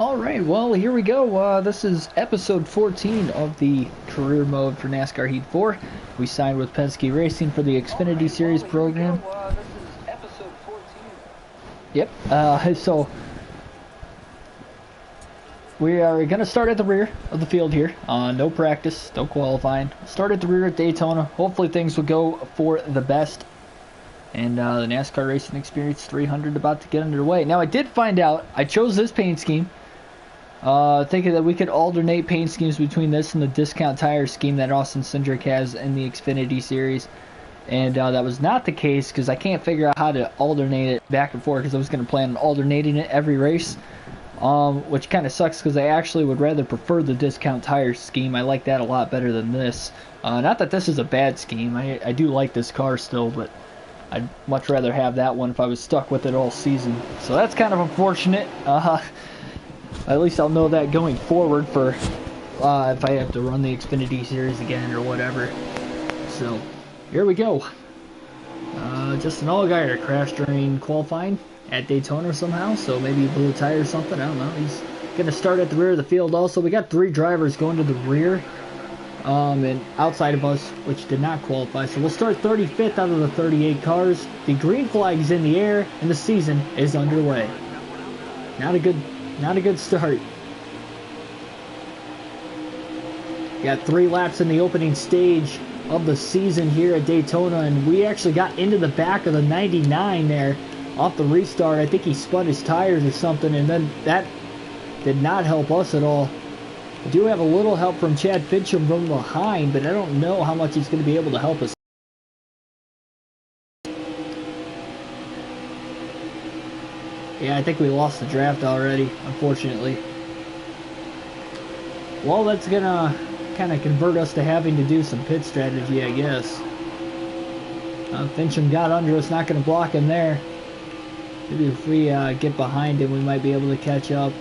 Alright, well, here we go. This is episode 14 of the career mode for NASCAR Heat 4. We signed with Penske Racing for the Xfinity Series program. This is episode 14. Yep, so we are going to start at the rear of the field here. No practice, no qualifying. Start at the rear at Daytona. Hopefully things will go for the best. And the NASCAR Racing Experience 300 about to get underway. Now, I did find out, I chose this paint scheme. Thinking that we could alternate paint schemes between this and the discount tire scheme that Austin Cindric has in the Xfinity series. And that was not the case because I can't figure out how to alternate it back and forth because I was going to plan on alternating it every race. Which kind of sucks because I actually would rather prefer the discount tire scheme. I like that a lot better than this. Not that this is a bad scheme. I do like this car still, but I'd much rather have that one if I was stuck with it all season. So that's kind of unfortunate. At least I'll know that going forward for if I have to run the Xfinity series again or whatever. So here we go. Justin Allgaier crashed during qualifying at Daytona somehow, so maybe he blew a tire or something. I don't know. He's going to start at the rear of the field also. We got 3 drivers going to the rear and outside of us, which did not qualify. So we'll start 35th out of the 38 cars. The green flag is in the air, and the season is underway. Not a good start. Got 3 laps in the opening stage of the season here at Daytona, and we actually got into the back of the 99 there off the restart. I think he spun his tires or something, and then that did not help us at all. I do have a little help from Chad Fincham from behind, but I don't know how much he's going to be able to help us. Yeah, I think we lost the draft already, unfortunately. Well, that's going to kind of convert us to having to do some pit strategy, I guess. Fincham got under us, not going to block him there. Maybe if we get behind him, we might be able to catch up.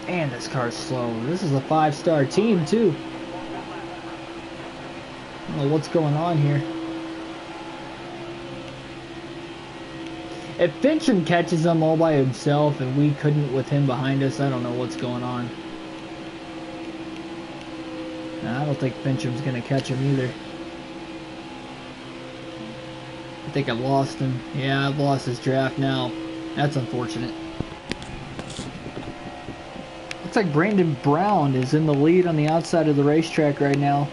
And this car's slow. This is a 5-star team, too. I don't know what's going on here. If Fincham catches them all by himself and we couldn't with him behind us, I don't know what's going on. Nah, I don't think Fincham's going to catch him either. I think I've lost him. Yeah, I've lost his draft now. That's unfortunate. Looks like Brandon Brown is in the lead on the outside of the racetrack right now.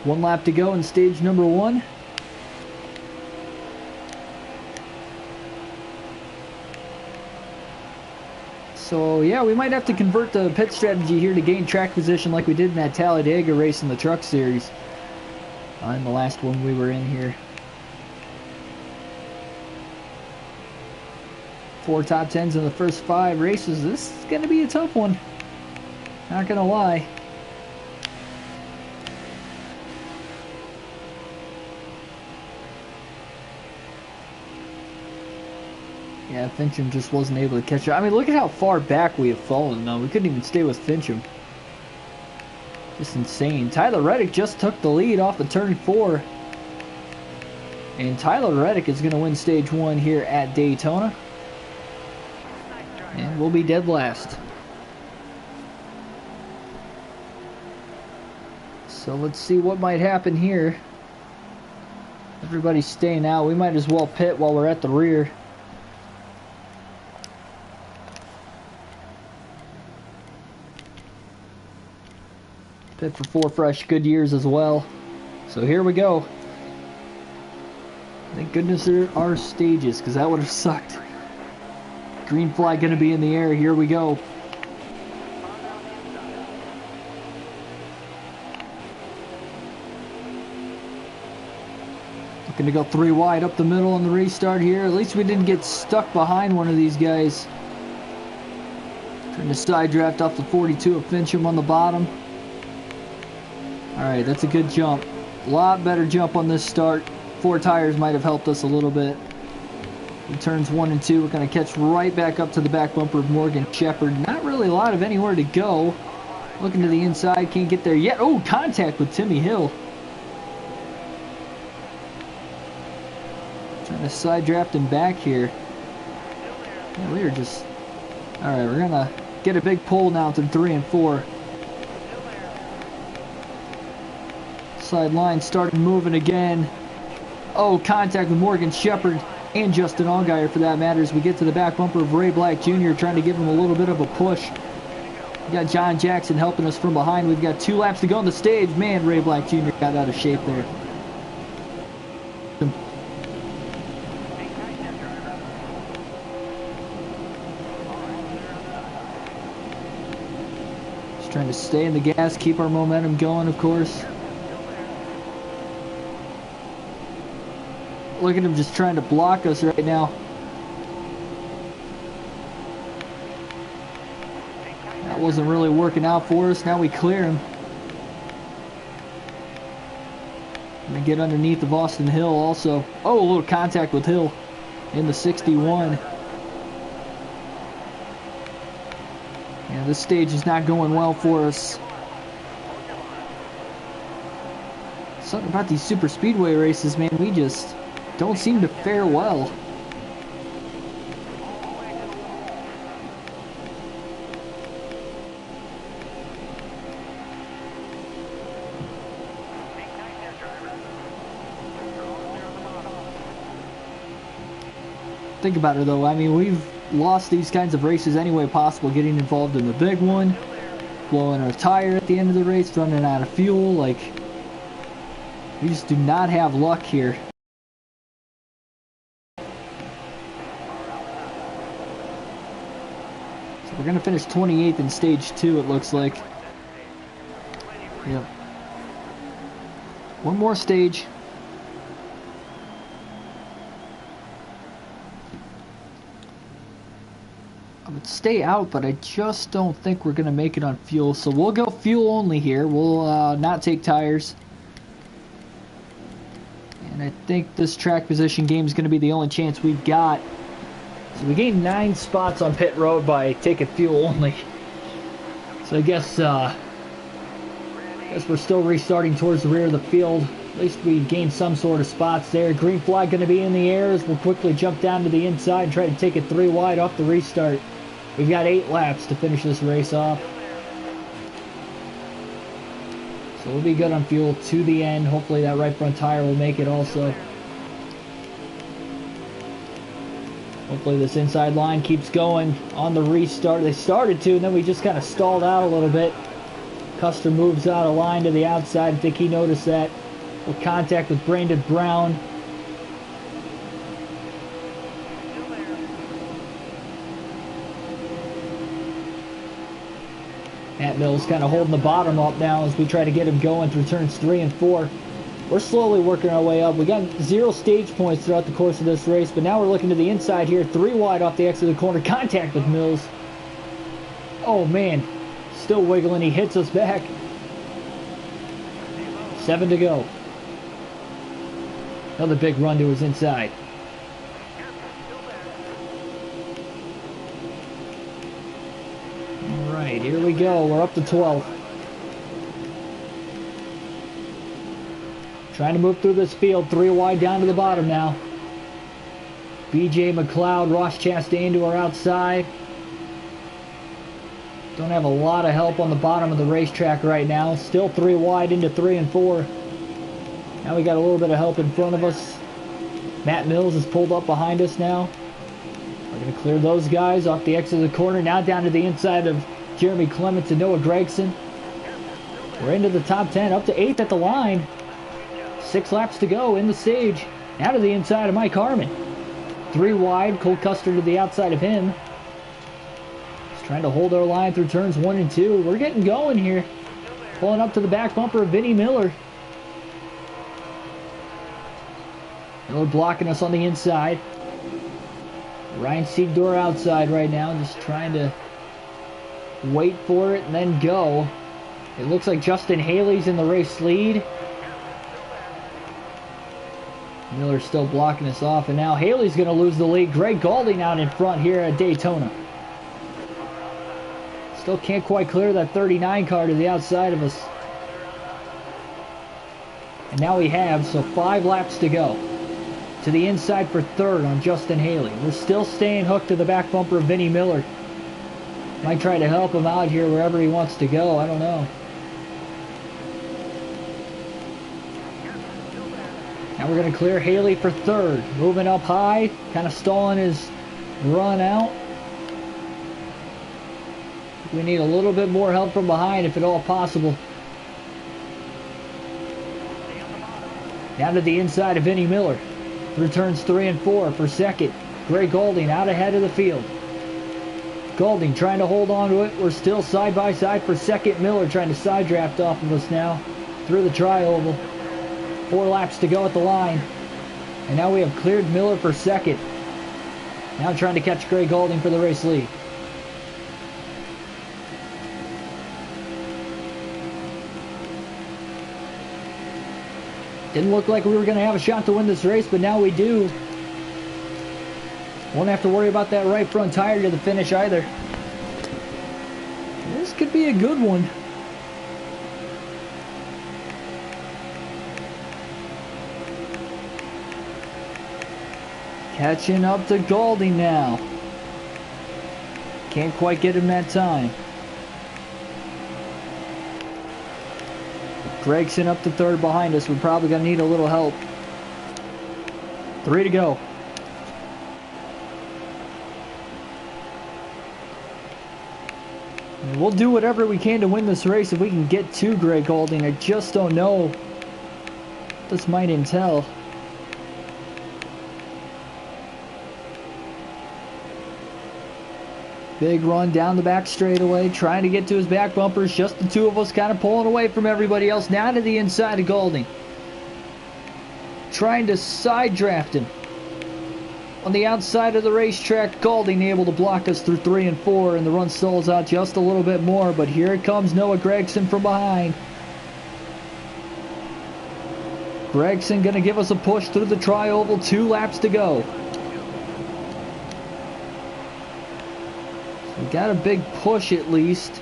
One lap to go in stage number 1. So yeah, we might have to convert the pit strategy here to gain track position like we did in that Talladega race in the Truck Series. In the last one we were in here. 4 top 10s in the first 5 races. This is going to be a tough one. Not going to lie. Yeah, Fincham just wasn't able to catch up. I mean, look at how far back we have fallen now. We couldn't even stay with Fincham. Just insane. Tyler Reddick just took the lead off of turn 4. And Tyler Reddick is going to win stage 1 here at Daytona. And we'll be dead last. So let's see what might happen here. Everybody's staying out. We might as well pit while we're at the rear. Pit for 4 fresh Goodyears as well. So here we go. Thank goodness there are stages, because that would have sucked. Green flag going to be in the air. Here we go. Looking to go 3 wide up the middle on the restart here. At least we didn't get stuck behind one of these guys. Trying to side draft off the 42 of Fincham on the bottom. Alright, that's a good jump. A lot better jump on this start. 4 tires might have helped us a little bit. In turns 1 and 2, we're going to catch right back up to the back bumper of Morgan Shepherd. Not really a lot of anywhere to go. Looking to the inside, can't get there yet. Oh, contact with Timmy Hill. Gonna side draft him back here. Yeah, we are just... Alright, we're gonna get a big pull now to 3 and 4. Sideline started moving again. Oh, contact with Morgan Shepherd and Justin Allgaier for that matter as we get to the back bumper of Ray Black Jr. trying to give him a little bit of a push. We got John Jackson helping us from behind. We've got 2 laps to go on the stage. Man, Ray Black Jr. got out of shape there. Just trying to stay in the gas, keep our momentum going, of course. Look at him just trying to block us right now. That wasn't really working out for us. Now we clear him. Gonna get underneath of Austin Hill also. Oh, a little contact with Hill in the 61. Yeah, this stage is not going well for us. Something about these super speedway races, man, we just don't seem to fare well. Think about it though, I mean, we've lost these kinds of races any way possible, getting involved in the big one, blowing our tire at the end of the race, running out of fuel, like, we just do not have luck here. So we're going to finish 28th in stage 2, it looks like. Yep. One more stage. I would stay out, but I just don't think we're going to make it on fuel. So we'll go fuel only here. We'll not take tires. And I think this track position game is going to be the only chance we've got. So we gained 9 spots on pit road by taking fuel only. So I guess we're still restarting towards the rear of the field. At least we gained some sort of spots there. Green flag going to be in the air as we'll quickly jump down to the inside and try to take it 3 wide off the restart. We've got 8 laps to finish this race off. So we'll be good on fuel to the end. Hopefully that right front tire will make it also. Hopefully this inside line keeps going on the restart. They started to, and then we just kind of stalled out a little bit. Custer moves out of line to the outside. I think he noticed that. With contact with Brandon Brown. Matt Mills kind of holding the bottom up now as we try to get him going through turns 3 and 4. We're slowly working our way up. We got 0 stage points throughout the course of this race, but now we're looking to the inside here. 3 wide off the exit of the corner. Contact with Mills. Oh man, still wiggling. He hits us back. 7 to go. Another big run to his inside. Alright, here we go. We're up to 12. Trying to move through this field. 3 wide down to the bottom now. BJ McLeod, Ross Chastain to our outside. Don't have a lot of help on the bottom of the racetrack right now. Still 3 wide into 3 and 4. Now we got a little bit of help in front of us. Matt Mills is pulled up behind us now. We're going to clear those guys off the exit of the corner. Now down to the inside of Jeremy Clements and Noah Gregson. We're into the top 10, up to 8th at the line. 6 laps to go in the stage. Now to the inside of Mike Harmon. 3 wide, Cole Custer to the outside of him. Just trying to hold our line through turns 1 and 2. We're getting going here. Pulling up to the back bumper of Vinnie Miller. Miller blocking us on the inside. Ryan Siegdor outside right now, just trying to wait for it and then go. It looks like Justin Haley's in the race lead. Miller's still blocking us off, and now Haley's going to lose the lead. Greg Galding out in front here at Daytona. Still can't quite clear that 39 car to the outside of us. And now we have, so 5 laps to go. to the inside for third on Justin Haley. We're still staying hooked to the back bumper of Vinnie Miller. Might try to help him out here wherever he wants to go. I don't know. Now we're going to clear Haley for third. Moving up high, kind of stalling his run out. We need a little bit more help from behind if at all possible. Down to the inside of Vinnie Miller. Through turns 3 and 4 for second. Gray Golding out ahead of the field. Golding trying to hold on to it. We're still side by side for second. Miller trying to side draft off of us now. Through the tri-oval. 4 laps to go at the line. And now we have cleared Miller for second. Now trying to catch Gray Golding for the race lead. Didn't look like we were going to have a shot to win this race, but now we do. Won't have to worry about that right front tire to the finish either. This could be a good one. Catching up to Golding now. Can't quite get him that time. Gregson up to third behind us. We're probably going to need a little help. 3 to go. And we'll do whatever we can to win this race if we can get to Gray Golding. I just don't know what this might entail. Big run down the back straightaway, trying to get to his back bumpers. Just the two of us kind of pulling away from everybody else. Now to the inside of Golding. Trying to side draft him. On the outside of the racetrack, Golding able to block us through 3 and 4, and the run stalls out just a little bit more, but here it comes Noah Gragson from behind. Gragson going to give us a push through the tri-oval, 2 laps to go. We got a big push at least.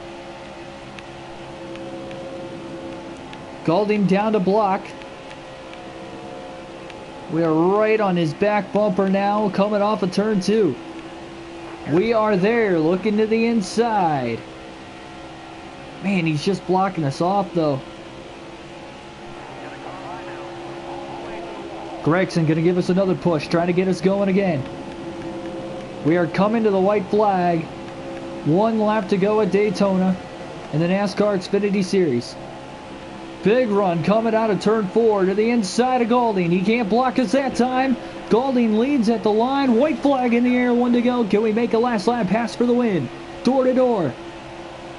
Golding down to block. We are right on his back bumper now, coming off of turn 2. We are there, looking to the inside. Man, he's just blocking us off though. Gregson gonna give us another push, trying to get us going again. We are coming to the white flag. 1 lap to go at Daytona in the NASCAR Xfinity Series. Big run coming out of turn 4 to the inside of Golding. He can't block us that time. Golding leads at the line. White flag in the air, 1 to go. Can we make a last lap pass for the win? Door to door.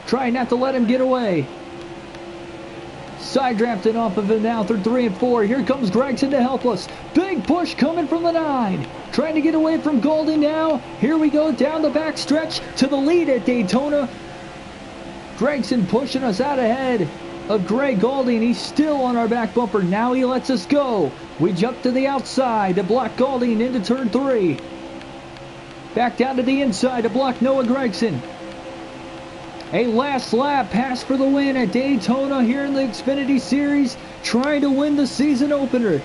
Trying not to let him get away. Side drafting off of him now through 3 and 4. Here comes Gregson to help us. Big push coming from the 9. Trying to get away from Golding now. Here we go down the back stretch to the lead at Daytona. Gregson pushing us out ahead of Gray Golding. He's still on our back bumper. Now he lets us go. We jump to the outside to block Golding into turn 3. Back down to the inside to block Noah Gregson. A last lap pass for the win at Daytona here in the Xfinity Series. Trying to win the season opener.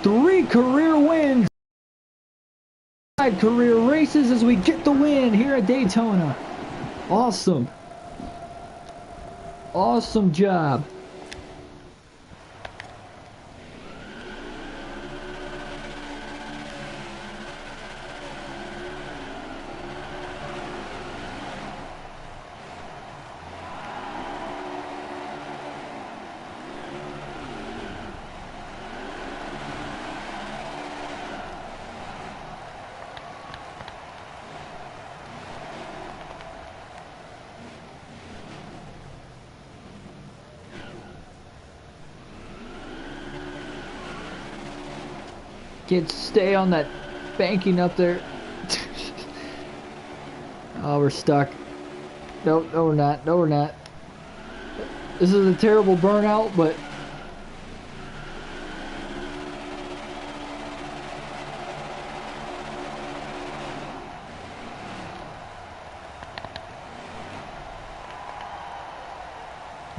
3 career wins. 5 career races as we get the win here at Daytona. Awesome. Awesome job. Can't stay on that banking up there. Oh, we're stuck. No, no we're not. No, we're not. This is a terrible burnout, but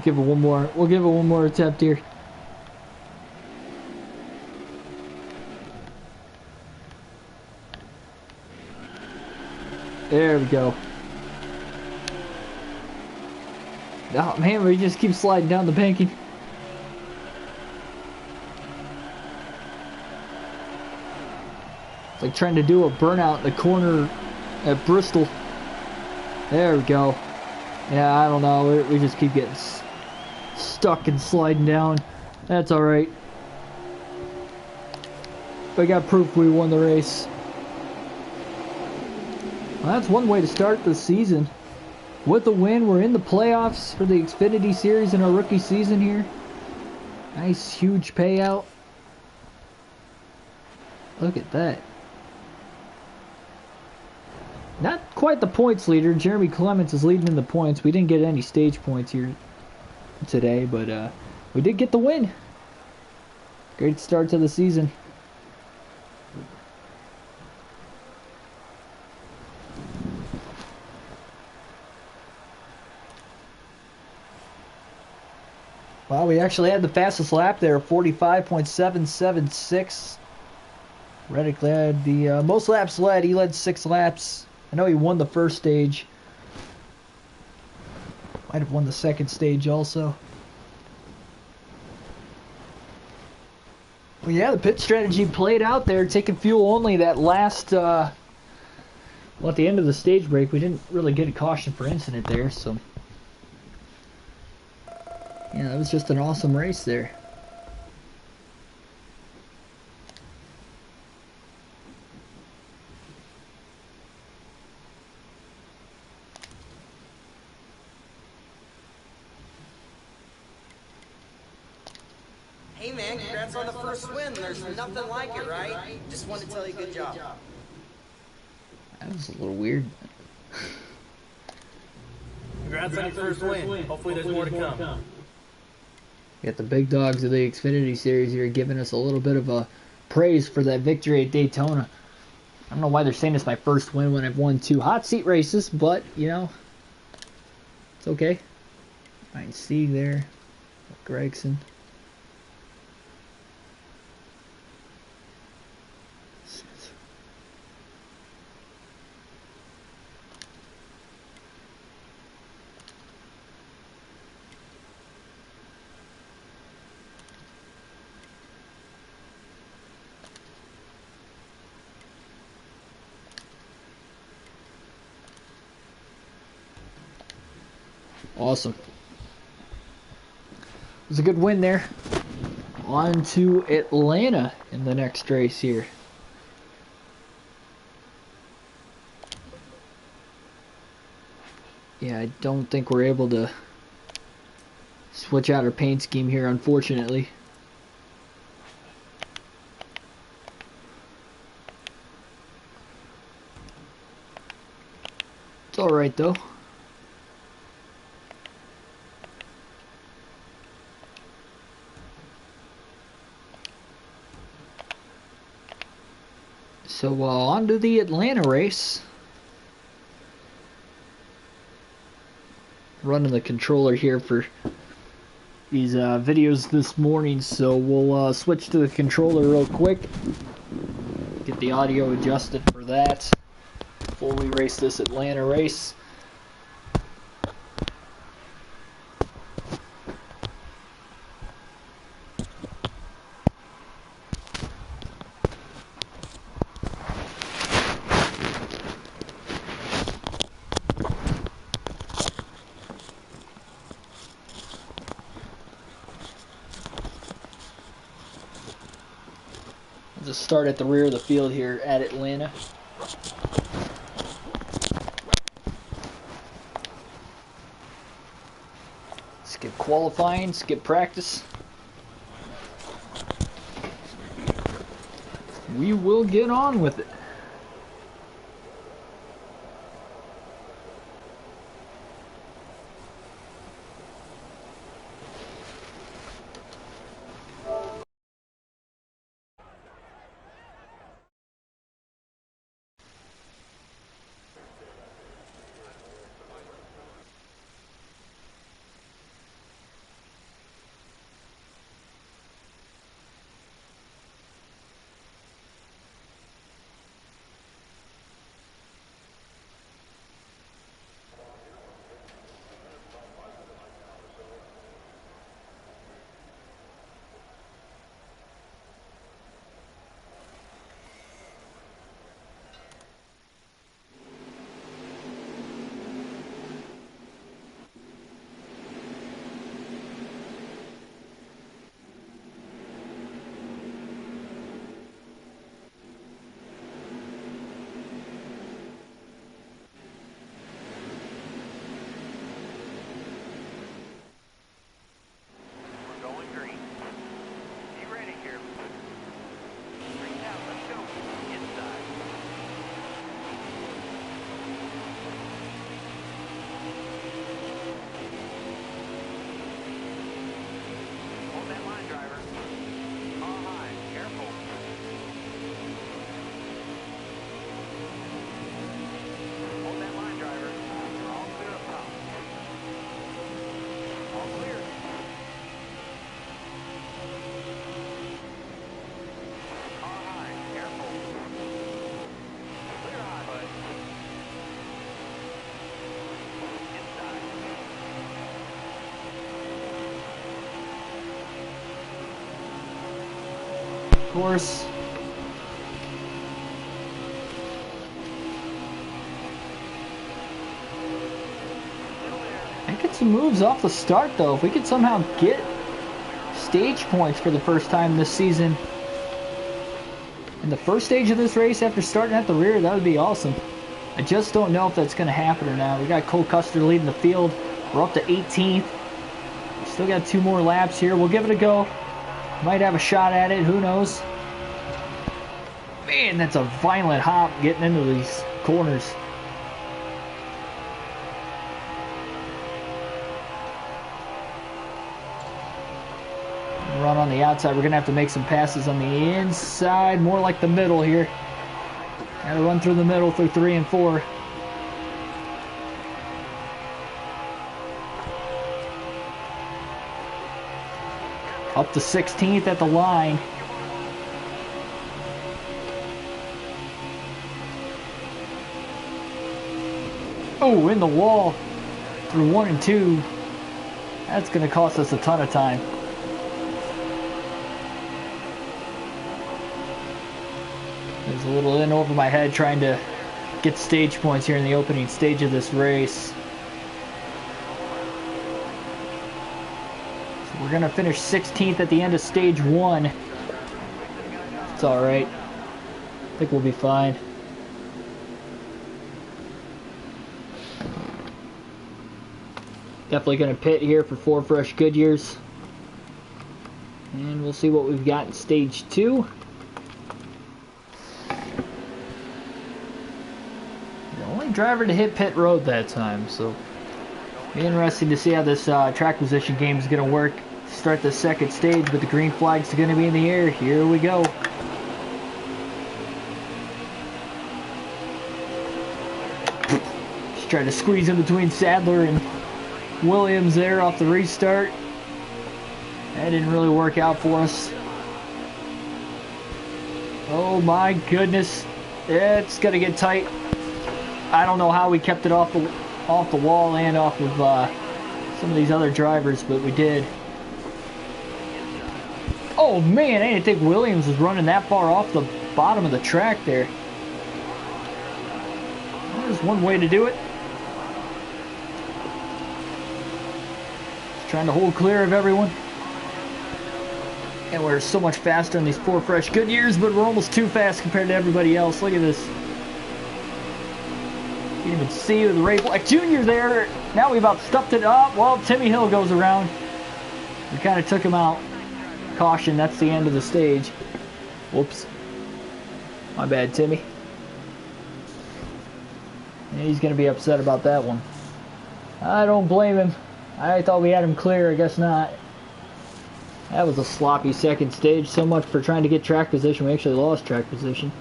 give it one more. We'll give it one more attempt here. There we go. Oh man, we just keep sliding down the banking. It's like trying to do a burnout in the corner at Bristol. There we go. Yeah, I don't know. We just keep getting stuck and sliding down. That's alright. We got proof we won the race. Well, that's one way to start the season. With the win, we're in the playoffs for the Xfinity Series in our rookie season here. Nice, huge payout. Look at that. Not quite the points leader. Jeremy Clements is leading in the points. We didn't get any stage points here today, but we did get the win. Great start to the season. Wow, we actually had the fastest lap there, 45.776. Reddick led the most laps led. He led 6 laps. I know he won the first stage. Might have won the second stage also. Well, yeah, the pit strategy played out there, taking fuel only that last, well, at the end of the stage break, we didn't really get a caution for incident there, so. Yeah, that was just an awesome race there. Hey man, congrats on the first win. There's nothing like it, right? Just wanted to tell you good job. That was a little weird. Congrats on your first win. Hopefully there's more to come. We got the big dogs of the Xfinity Series here giving us a little bit of a praise for that victory at Daytona. I don't know why they're saying it's my first win when I've won 2 hot seat races, but, you know, it's okay. Fine Sieg there. Gregson. Awesome. It was a good win there. On to Atlanta in the next race here. Yeah, I don't think we're able to switch out our paint scheme here, unfortunately. It's alright though. So on to the Atlanta race. Running the controller here for these videos this morning, so we'll switch to the controller real quick. Get the audio adjusted for that before we race this Atlanta race. Just start at the rear of the field here at Atlanta. Skip qualifying, skip practice. We will get on with it. course. Making some moves off the start though. If we could somehow get stage points for the first time this season in the first stage of this race after starting at the rear, that would be awesome. I just don't know if that's going to happen or not. We got Cole Custer leading the field. We're up to 18th. Still got 2 more laps here. We'll give it a go. Might have a shot at it. Who knows? Man, that's a violent hop getting into these corners. Run on the outside. We're going to have to make some passes on the inside. More like the middle here. Got to run through the middle through 3 and 4. Up to 16th at the line. Oh, in the wall through 1 and 2. That's going to cost us a ton of time. There's a little in over my head trying to get stage points here in the opening stage of this race. We're going to finish 16th at the end of stage 1. It's alright. I think we'll be fine. Definitely going to pit here for 4 fresh Goodyears. And we'll see what we've got in stage 2. The only driver to hit pit road that time, so be interesting to see how this track position game is going to work. Start the second stage, but the green flag's going to be in the air. Here we go. Just trying to squeeze in between Sadler and Williams there off the restart. That didn't really work out for us. Oh my goodness. It's going to get tight. I don't know how we kept it off the wall and off of some of these other drivers, but we did. Oh man, I didn't think Williams was running that far off the bottom of the track there. There's one way to do it. Just trying to hold clear of everyone. And we're so much faster in these 4 fresh Goodyears, but we're almost too fast compared to everybody else. Look at this. You didn't even see the Ray Black Jr. there. Now we about stuffed it up. Well, Timmy Hill goes around. We kind of took him out. Caution, that's the end of the stage. Whoops. My bad, Timmy. And he's going to be upset about that one. I don't blame him. I thought we had him clear. I guess not. That was a sloppy second stage. So much for trying to get track position. We actually lost track position.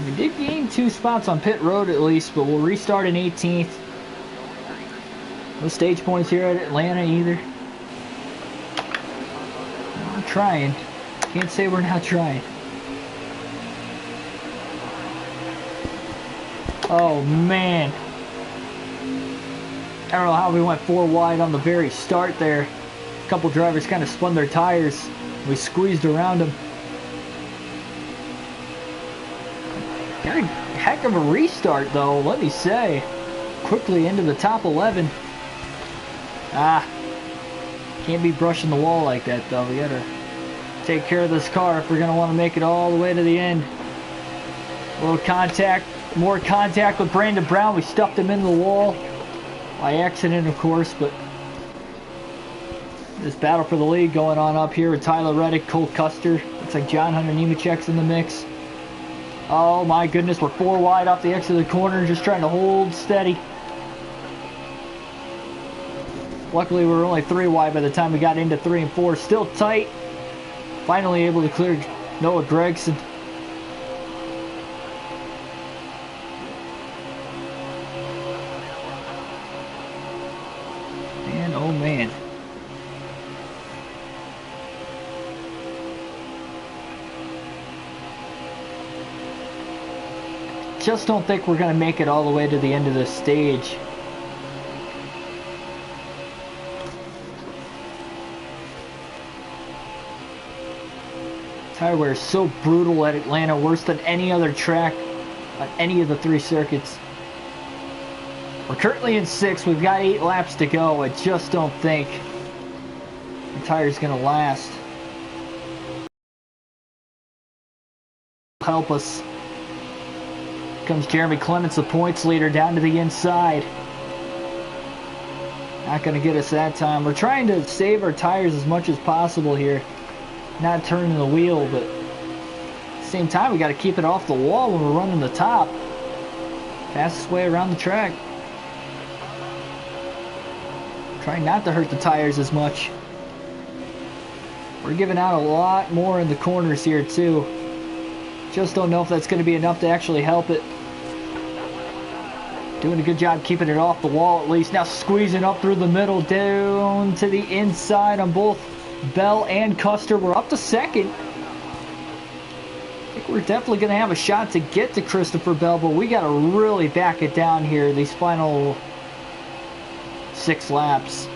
We did gain 2 spots on pit road at least, but we'll restart in 18th. No stage points here at Atlanta either. We're trying. Can't say we're not trying. Oh man. I don't know how we went 4 wide on the very start there. A couple drivers kind of spun their tires. We squeezed around them. Got a heck of a restart though, let me say. Quickly into the top 11. Can't be brushing the wall like that though. We gotta take care of this car if we're gonna want to make it all the way to the end. A little contact, more contact with Brandon Brown. We stuffed him into the wall. By accident, of course, but this battle for the lead going on up here with Tyler Reddick, Cole Custer. Looks like John Hunter Nemechek's in the mix. Oh my goodness, we're 4 wide off the exit of the corner, just trying to hold steady. Luckily, we were only 3 wide by the time we got into 3 and 4. Still tight. Finally able to clear Noah Gregson. And oh man. just don't think we're going to make it all the way to the end of this stage. Tire wear is so brutal at Atlanta, worse than any other track on any of the 3 circuits. We're currently in 6th. We've got 8 laps to go. I just don't think the tire's going to last. Help us. Comes Jeremy Clements, the points leader, down to the inside. Not going to get us that time. We're trying to save our tires as much as possible here. Not turning the wheel, but at the same time, we got to keep it off the wall when we're running the top. Fastest way around the track. Trying not to hurt the tires as much. We're giving out a lot more in the corners here, too. Just don't know if that's going to be enough to actually help it. Doing a good job keeping it off the wall at least. Now squeezing up through the middle, down to the inside on both Bell and Custer. We're up to 2nd. I think we're definitely going to have a shot to get to Christopher Bell, but we got to really back it down here these final 6 laps.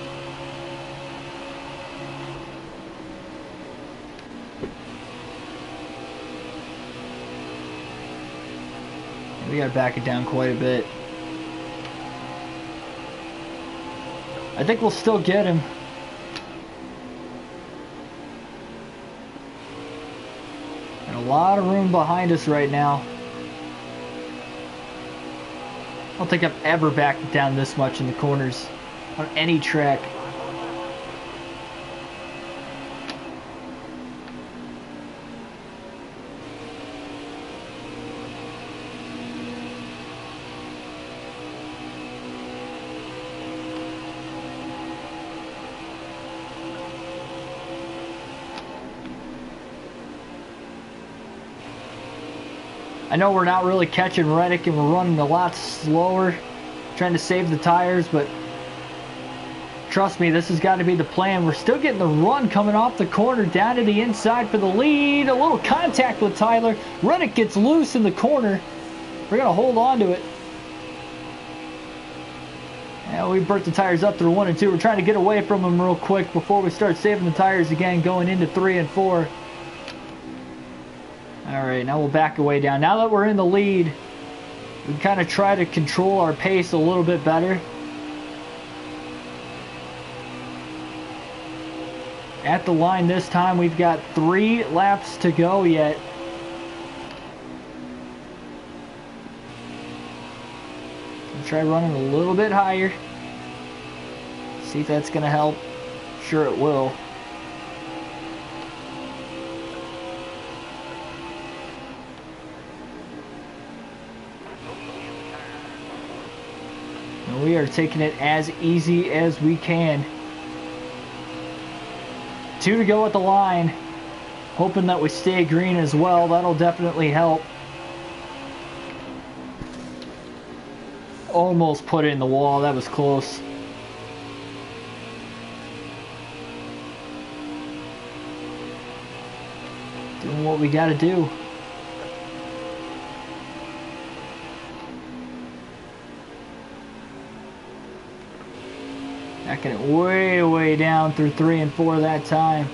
We got to back it down quite a bit. I think we'll still get him. And a lot of room behind us right now. I don't think I've ever backed it down this much in the corners on any track. I know we're not really catching Reddick and we're running a lot slower, trying to save the tires, but trust me, this has got to be the plan. We're still getting the run coming off the corner down to the inside for the lead. A little contact with Tyler. Reddick gets loose in the corner. We're going to hold on to it. Yeah, we burnt the tires up through 1 and 2. We're trying to get away from them real quick before we start saving the tires again going into 3 and 4. Alright, now we'll back away down. Now that we're in the lead, we kind of try to control our pace a little bit better. At the line this time, we've got 3 laps to go yet. I'll try running a little bit higher. See if that's going to help. Sure it will. We are taking it as easy as we can. 2 to go at the line. Hoping that we stay green as well. That'll definitely help. Almost put it in the wall. That was close. Doing what we got to do. Backing it way down through 3 and 4 that time.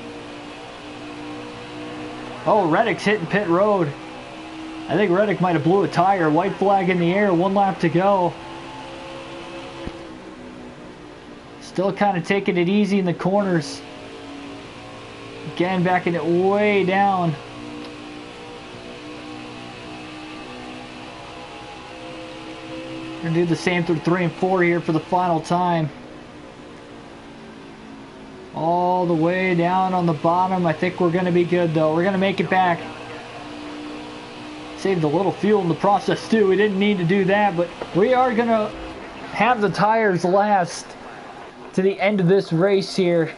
Oh, Reddick's hitting pit road. I think Reddick might have blew a tire. White flag in the air, 1 lap to go. Still kind of taking it easy in the corners. Again, backing it way down. We're going to do the same through 3 and 4 here for the final time. All the way down on the bottom. I think we're going to be good though. We're going to make it back. Saved a little fuel in the process too. We didn't need to do that, but we are going to have the tires last to the end of this race here.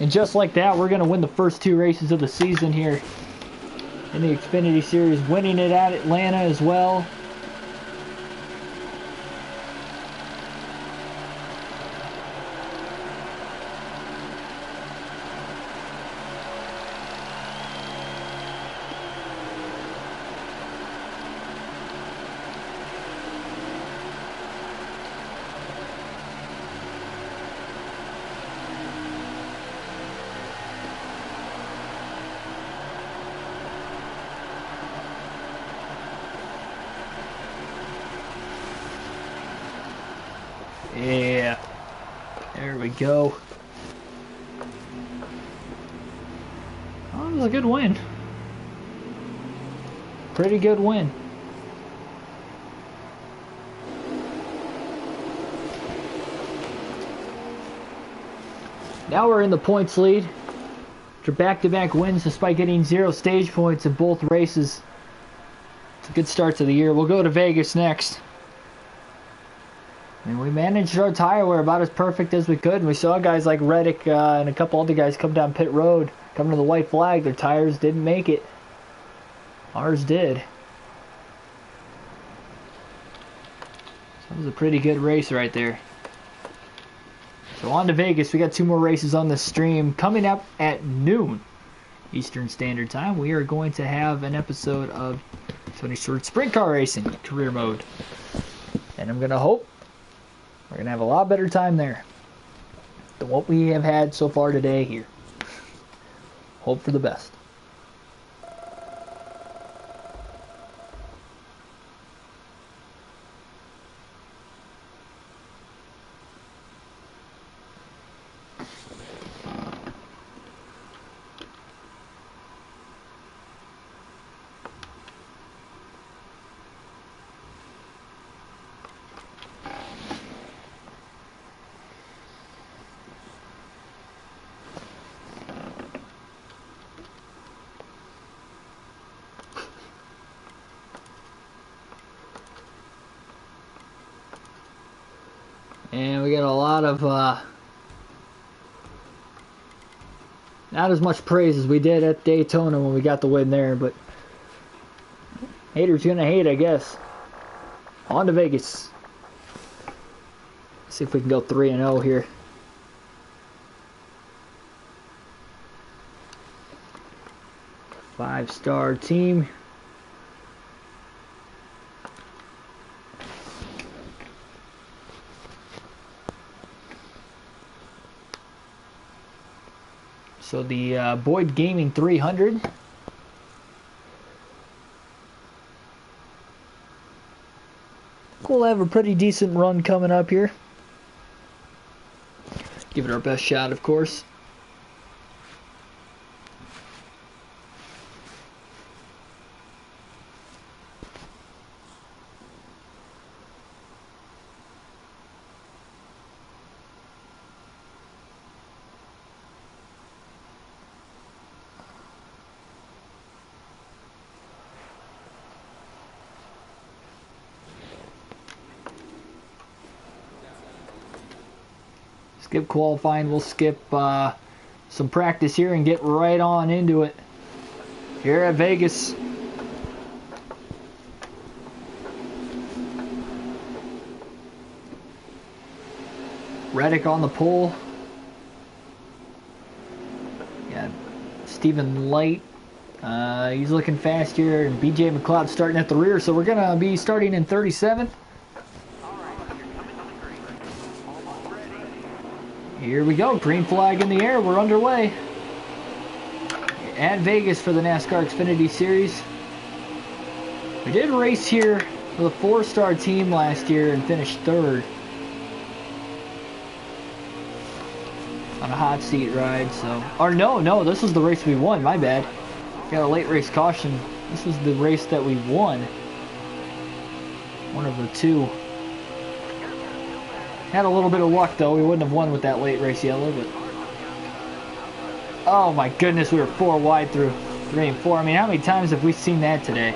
And just like that, we're going to win the first 2 races of the season here in the Xfinity Series. Winning it at Atlanta as well. Yeah. There we go. Oh, that was a good win. Pretty good win. Now we're in the points lead. After back-to-back wins despite getting 0 stage points in both races. It's a good start to the year. We'll go to Vegas next. And we managed our tire wear about as perfect as we could. And we saw guys like Reddick and a couple other guys come down pit road, come to the white flag. Their tires didn't make it. Ours did. So that was a pretty good race right there. So on to Vegas. We got 2 more races on the stream. Coming up at noon Eastern Standard Time, we are going to have an episode of Tony Stewart Sprint Car Racing Career Mode. And I'm going to hope we're going to have a lot better time there than what we have had so far today here. Hope for the best. And we got a lot of, not as much praise as we did at Daytona when we got the win there, but haters gonna hate, I guess. On to Vegas. See if we can go 3-0 here. Five-star team. So the Boyd Gaming 300. We'll have a pretty decent run coming up here. Give it our best shot, of course. Skip qualifying. We'll skip some practice here and get right on into it here at Vegas. Reddick on the pole. Got Stephen Light. He's looking fast here, and BJ McLeod starting at the rear. So we're gonna be starting in 37th. Here we go, green flag in the air, we're underway. At Vegas for the NASCAR Xfinity Series. We did race here with a 4-star team last year and finished 3rd. On a hot seat ride, so. Or no, this was the race we won, my bad. Got a late race caution. This was the race that we won. One of the 2. Had a little bit of luck though, we wouldn't have won with that late race yellow, but oh my goodness, we were 4 wide through 3 and 4. I mean, how many times have we seen that today?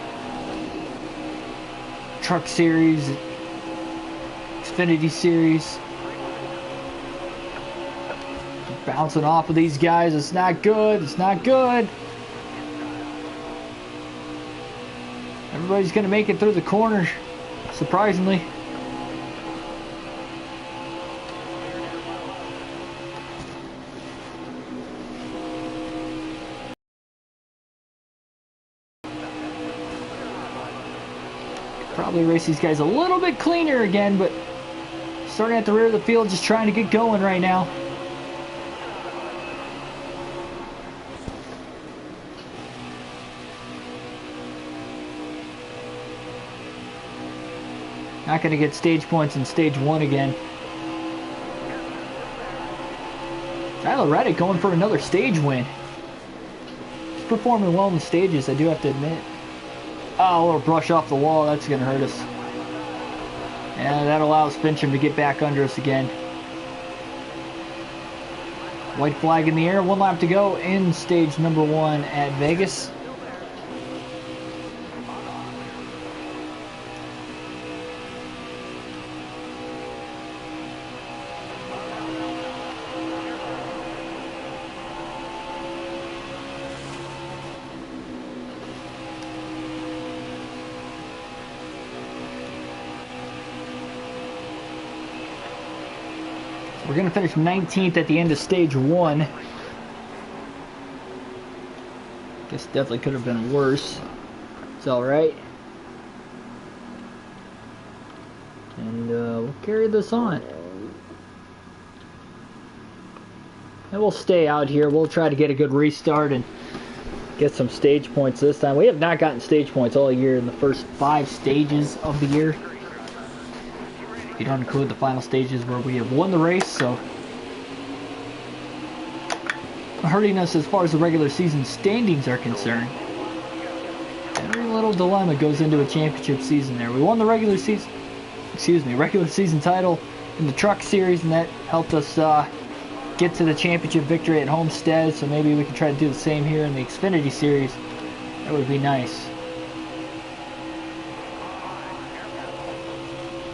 Truck Series, Xfinity Series. Bouncing off of these guys, it's not good, it's not good. Everybody's gonna make it through the corner, surprisingly. Probably race these guys a little bit cleaner again, but starting at the rear of the field, just trying to get going right now. Not going to get stage points in stage 1 again. Tyler Reddick going for another stage win. He's performing well in the stages, I do have to admit. Oh, a little brush off the wall. That's going to hurt us. And that allows Fincham to get back under us again. White flag in the air. 1 lap to go in stage number 1 at Vegas. We're going to finish 19th at the end of stage 1. Guess definitely could have been worse. It's alright. And we'll carry this on. And we'll stay out here. We'll try to get a good restart and get some stage points this time. We have not gotten stage points all year in the first 5 stages of the year. If you don't include the final stages where we have won the race, so hurting us as far as the regular season standings are concerned. Every little dilemma goes into a championship season there. We won the regular season title in the Truck Series, and that helped us get to the championship victory at Homestead, so maybe we can try to do the same here in the Xfinity Series. That would be nice.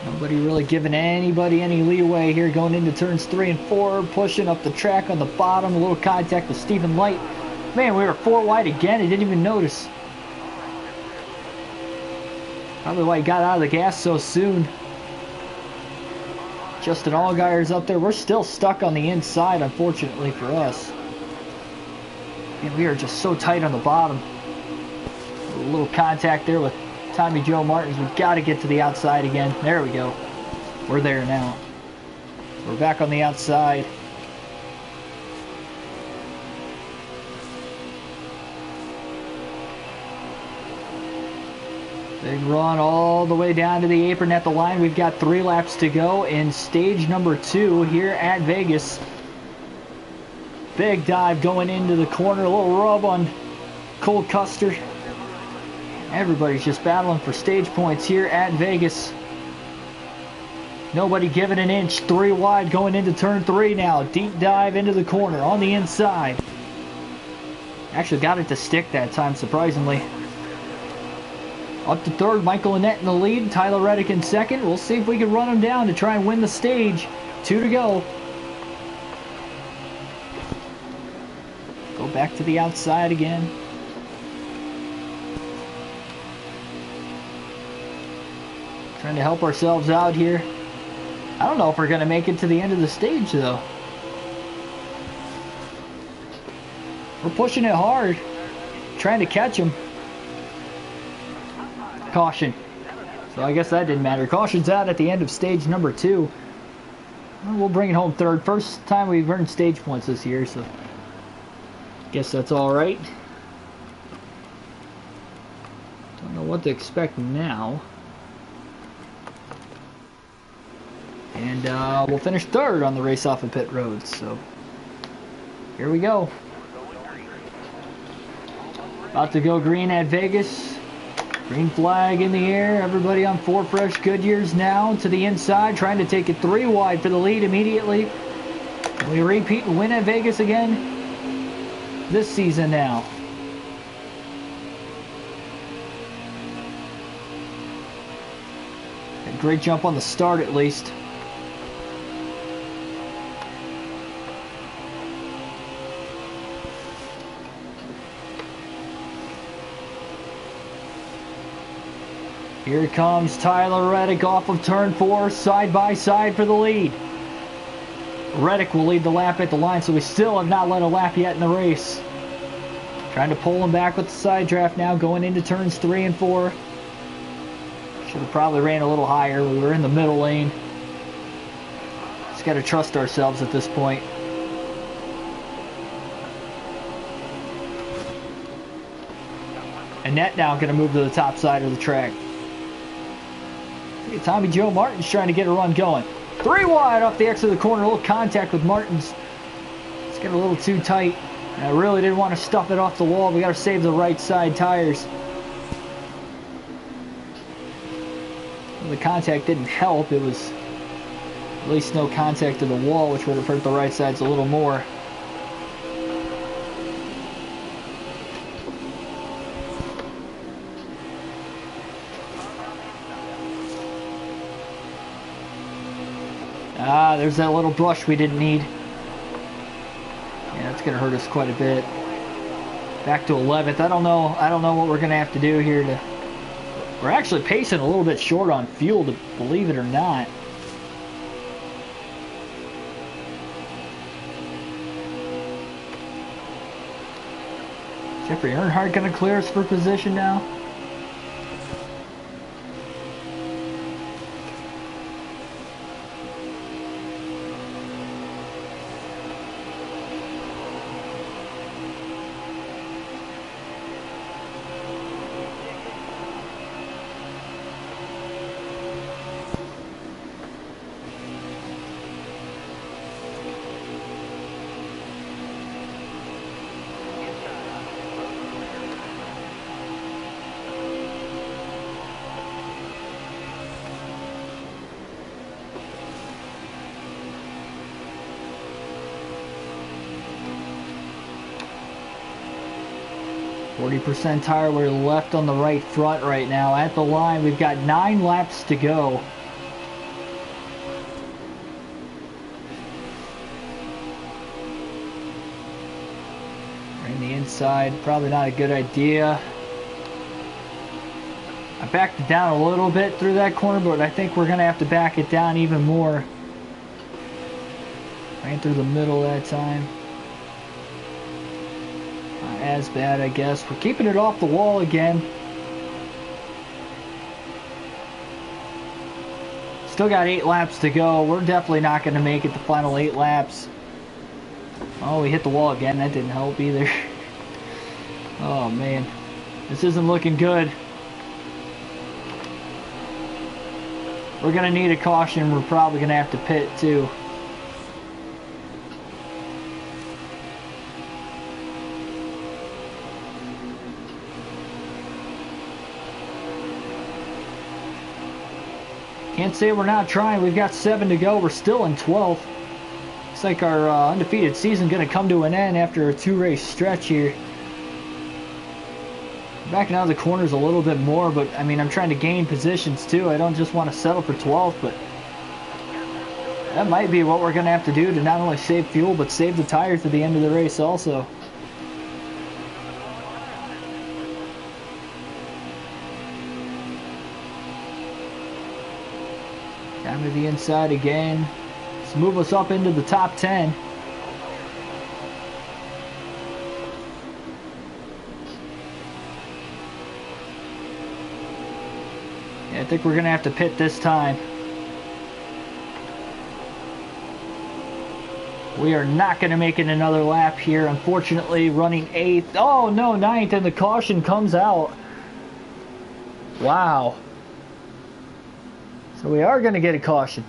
Nobody really giving anybody any leeway here going into turns 3 and 4, pushing up the track on the bottom, a little contact with Stephen Light. Man, we were 4 wide again, I didn't even notice. Probably why he got out of the gas so soon. Justin Allgaier's up there. We're still stuck on the inside, unfortunately for us. And we are just so tight on the bottom. A little contact there with Tommy Joe Martins. We've got to get to the outside again. There we go. We're there now. We're back on the outside. Big run all the way down to the apron at the line. We've got 3 laps to go in stage number 2 here at Vegas. Big dive going into the corner. A little rub on Cole Custer. Everybody's just battling for stage points here at Vegas. Nobody giving an inch. 3 wide going into turn 3 now. Deep dive into the corner on the inside. Actually got it to stick that time, surprisingly. Up to 3rd, Michael Annett in the lead. Tyler Reddick in 2nd. We'll see if we can run him down to try and win the stage. 2 to go. Go back to the outside again. Trying to help ourselves out here. I don't know if we're going to make it to the end of the stage, though. We're pushing it hard. Trying to catch him. Caution. So I guess that didn't matter. Caution's out at the end of stage number 2. We'll bring it home 3rd. First time we've earned stage points this year, so guess that's alright. Don't know what to expect now. And we'll finish 3rd on the race off of pit road, so here we go. About to go green at Vegas. Green flag in the air. Everybody on 4 fresh Goodyears now to the inside, trying to take it 3 wide for the lead immediately. Can we repeat and win at Vegas again this season now? A great jump on the start at least. Here comes Tyler Reddick off of turn 4, side by side for the lead. Reddick will lead the lap at the line, so we still have not led a lap yet in the race. Trying to pull him back with the side draft now, going into turns 3 and 4. Should have probably ran a little higher. We were in the middle lane. Just got to trust ourselves at this point. Annett now going to move to the top side of the track. Tommy Joe Martins trying to get a run going. 3 wide off the exit of the corner. A little contact with Martins. It's getting a little too tight. And I really didn't want to stuff it off the wall. We got to save the right side tires. Well, the contact didn't help. It was at least no contact to the wall, which would have hurt the right sides a little more. Ah, there's that little brush we didn't need. Yeah, it's gonna hurt us quite a bit. Back to 11th. I don't know what we're gonna have to do here to. We're actually pacing a little bit short on fuel, to believe it or not. Jeffrey Earnhardt gonna clear us for position now. %, tire wear left on the right front right now. At the line, we've got 9 laps to go. In the inside, probably not a good idea. I backed it down a little bit through that corner, but I think we're going to have to back it down even more. Ran through the middle that time. Not as bad, I guess. We're keeping it off the wall again. Still got 8 laps to go. We're definitely not going to make it the final 8 laps. Oh, we hit the wall again. That didn't help either. Oh, man. This isn't looking good. We're going to need a caution. We're probably going to have to pit, too. Can't say we're not trying. We've got 7 to go. We're still in 12th. Looks like our undefeated season going to come to an end after a 2-race stretch here. Backing out of the corners a little bit more, but I mean, I'm trying to gain positions too. I don't just want to settle for 12th, but that might be what we're going to have to do to not only save fuel, but save the tires at the end of the race also. Down to the inside again. Let's move us up into the top 10. Yeah, I think we're going to have to pit this time. We are not going to make it another lap here. Unfortunately, running 8th. Oh, no, 9th, and the caution comes out. Wow. So we are going to get a caution.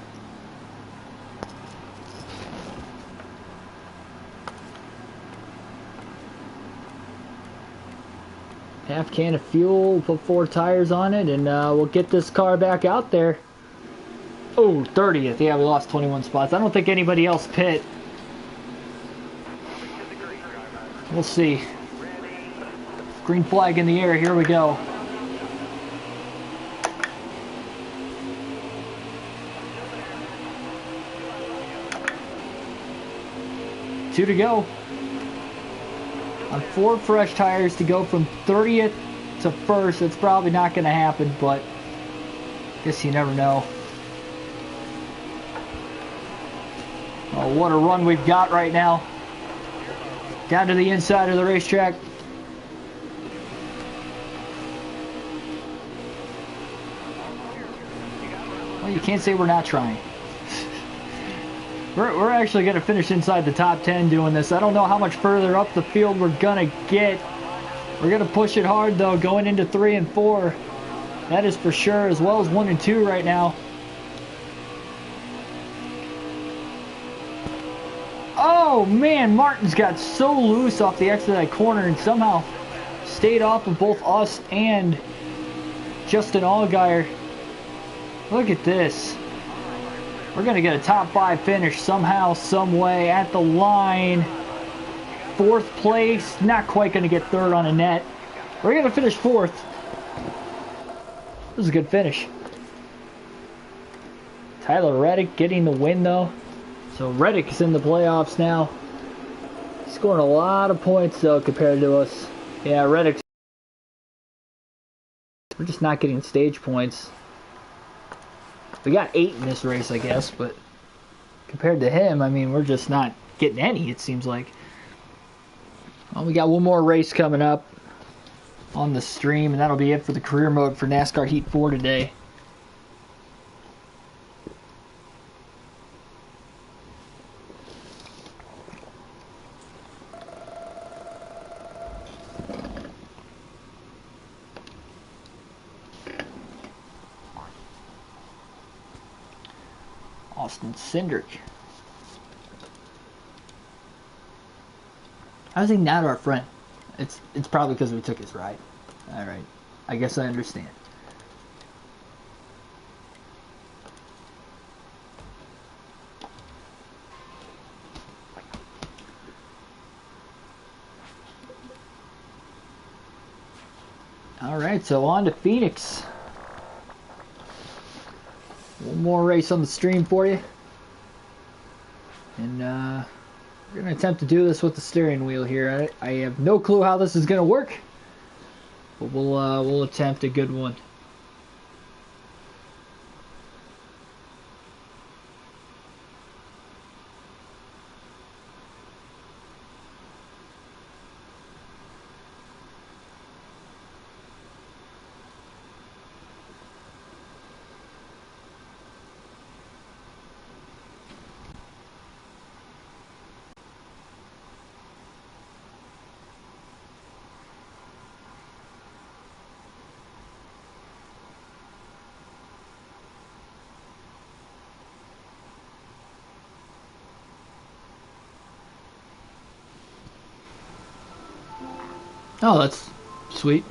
Half can of fuel, put 4 tires on it, and we'll get this car back out there. Oh, 30th. Yeah, we lost 21 spots. I don't think anybody else pit. We'll see. Green flag in the air. Here we go. Two to go. On 4 fresh tires to go from 30th to 1st. It's probably not going to happen, but I guess you never know. Oh, what a run we've got right now. Down to the inside of the racetrack. Well, you can't say we're not trying. We're actually going to finish inside the top 10 doing this. I don't know how much further up the field we're going to get. We're going to push it hard, though, going into 3 and 4. That is for sure, as well as 1 and 2 right now. Oh man, Martin's got so loose off the exit of that corner and somehow stayed off of both us and Justin Allgaier. Look at this. We're going to get a top 5 finish somehow, some way at the line. 4th place, not quite going to get 3rd on a net. We're going to finish 4th. This is a good finish. Tyler Reddick getting the win though. So Reddick's in the playoffs now. Scoring a lot of points though compared to us. Yeah, Reddick's. We're just not getting stage points. We got 8 in this race, I guess, but compared to him, I mean, we're just not getting any, it seems like. Well, we got one more race coming up on the stream, and that'll be it for the career mode for NASCAR Heat 4 today. Austin Cindric. How's he not our friend? It's probably because we took his ride. Alright. I guess I understand. Alright, so on to Phoenix. One more race on the stream for you. And we're going to attempt to do this with the steering wheel here. I have no clue how this is going to work. But we'll attempt a good one. Oh, that's sweet.